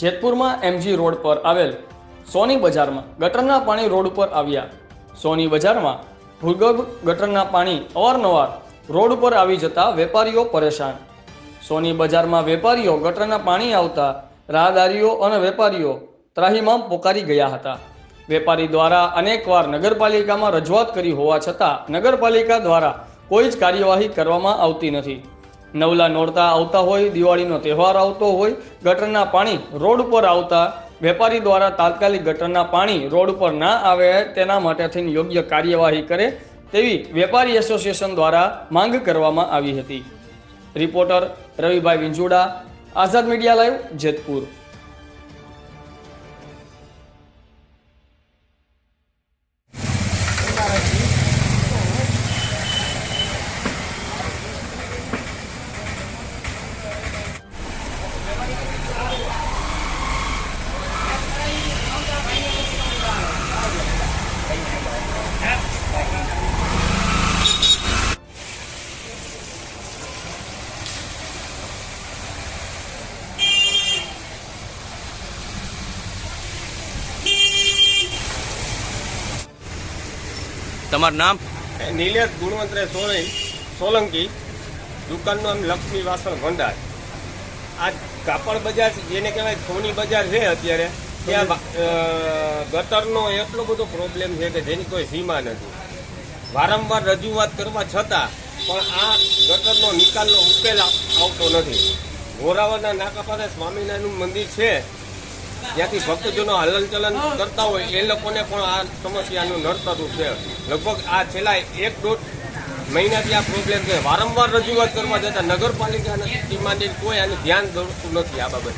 જેતપુરમાં MG road પર આવેલ સોની બજારમાં ગટરના પાણી રોડ ઉપર આવ્યા। સોની બજારમાં ભૂગર્ભ ગટરના પાણી અવારનવાર રોડ ઉપર આવી જતા વેપારીઓ પરેશાન। સોની બજારમાં વેપારીઓ ગટરના પાણી આવતા રાહદારીઓ અને વેપારીઓ ત્રાહિમામ પોકારી ગયા હતા। વેપારી દ્વારા અનેકવાર નગરપાલિકામાં રજૂઆત કરી હોવા છતાં નગરપાલિકા દ્વારા કોઈ જ કાર્યવાહી કરવામાં આવતી નથી। નવલા નોરતા આવતા હોય, દિવાળીનો તહેવાર આવતો હોય, ગટરના પાણી રોડ ઉપર આવતા વેપારી દ્વારા તાત્કાલિક ગટરના પાણી રોડ ઉપર ના આવે તેના માટે થઈને યોગ્ય કાર્યવાહી કરે તેવી વેપારી એસોસિએશન દ્વારા માંગ કરવામાં આવી હતી। રિપોર્ટર રવિભાઈ વિંજુડા, આઝાદ મીડિયા લાઈવ, જેતપુર। તમારું નામ? નિલેશ ગુણવંતરે સોલંકી, દુકાનનું નામ લક્ષ્મી વાસણ ભંડાર। આ કાપડ બજાર જેને કહેવાય સોની બજાર છે, અત્યારે ત્યાં ગટરનો એટલો બધો પ્રોબ્લેમ છે કે જેની કોઈ સીમા નથી। વારંવાર રજૂઆત કરવા છતાં પણ આ ગટરનો નિકાલનો ઉકેલ આવતો નથી। ઘોરાવરના નાકા પાસે સ્વામિનારાયણનું મંદિર છે, જ્યાંથી ભક્તજનો હલનચલન કરતા હોય એ લોકોને પણ આ સમસ્યાનું નડતરું છે। લગભગ આ છેલ્લા 1-1.5 મહિનાથી આ પ્રોબ્લેમ છે। વારંવાર રજૂઆત કરવા જતાં નગરપાલિકાની માંડીને કોઈ આનું ધ્યાન દોરતું નથી આ બાબતે।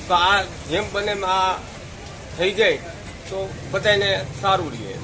તો આ જેમ બને આ થઈ જાય તો બધાને સારું રહે।